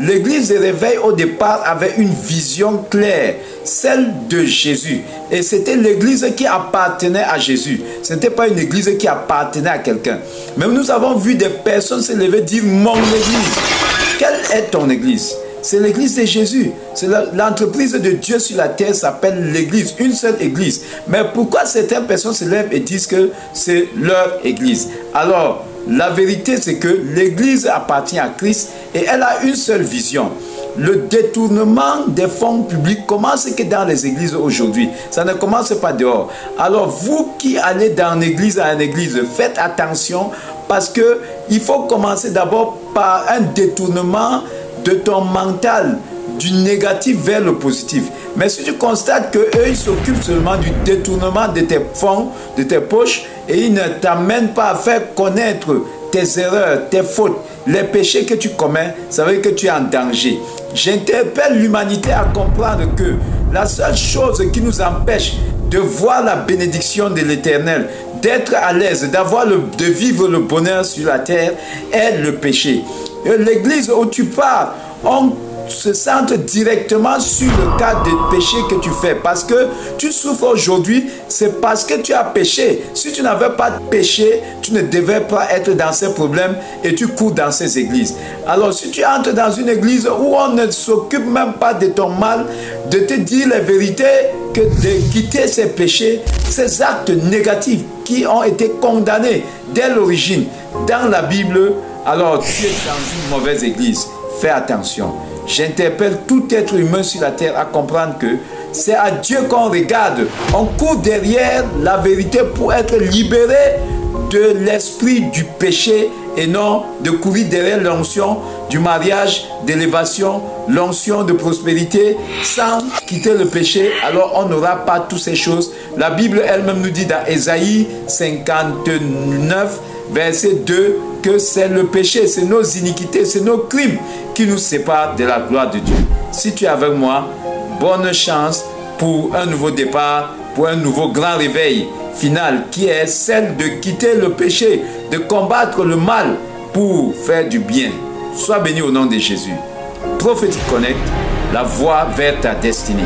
L'église de réveil au départ avait une vision claire, celle de Jésus. Et c'était l'église qui appartenait à Jésus. Ce n'était pas une église qui appartenait à quelqu'un. Mais nous avons vu des personnes se lever et dire « mon église ». Quelle est ton église? C'est l'église de Jésus. C'est l'entreprise de Dieu sur la terre s'appelle l'église, une seule église. Mais pourquoi certaines personnes se lèvent et disent que c'est leur église? Alors, la vérité, c'est que l'église appartient à Christ et elle a une seule vision. Le détournement des fonds publics commence que dans les églises aujourd'hui. Ça ne commence pas dehors. Alors, vous qui allez d'une église à une église, faites attention parce qu'il faut commencer d'abord par un détournement de ton mental, du négatif vers le positif. Mais si tu constates qu'eux, ils s'occupent seulement du détournement de tes fonds, de tes poches, et ils ne t'amènent pas à faire connaître tes erreurs, tes fautes, les péchés que tu commets, ça veut dire que tu es en danger. J'interpelle l'humanité à comprendre que la seule chose qui nous empêche de voir la bénédiction de l'Éternel, d'être à l'aise, de vivre le bonheur sur la terre, est le péché. L'église où tu pars, on se centre directement sur le cas de péché que tu fais. Parce que tu souffres aujourd'hui, c'est parce que tu as péché. Si tu n'avais pas péché, tu ne devais pas être dans ces problèmes et tu cours dans ces églises. Alors si tu entres dans une église où on ne s'occupe même pas de ton mal, de te dire la vérité, que de quitter ces péchés, ces actes négatifs qui ont été condamnés dès l'origine dans la Bible, alors tu es dans une mauvaise église. Fais attention. J'interpelle tout être humain sur la terre à comprendre que c'est à Dieu qu'on regarde. On court derrière la vérité pour être libéré de l'esprit du péché et non de courir derrière l'onction du mariage, d'élévation, l'onction de prospérité sans quitter le péché. Alors on n'aura pas toutes ces choses. La Bible elle-même nous dit dans Ésaïe 59, verset 2, que c'est le péché, c'est nos iniquités, c'est nos crimes qui nous séparent de la gloire de Dieu. Si tu es avec moi, bonne chance pour un nouveau départ, pour un nouveau grand réveil final qui est celle de quitter le péché, de combattre le mal pour faire du bien. Sois béni au nom de Jésus. Prophétique Connect, la voie vers ta destinée.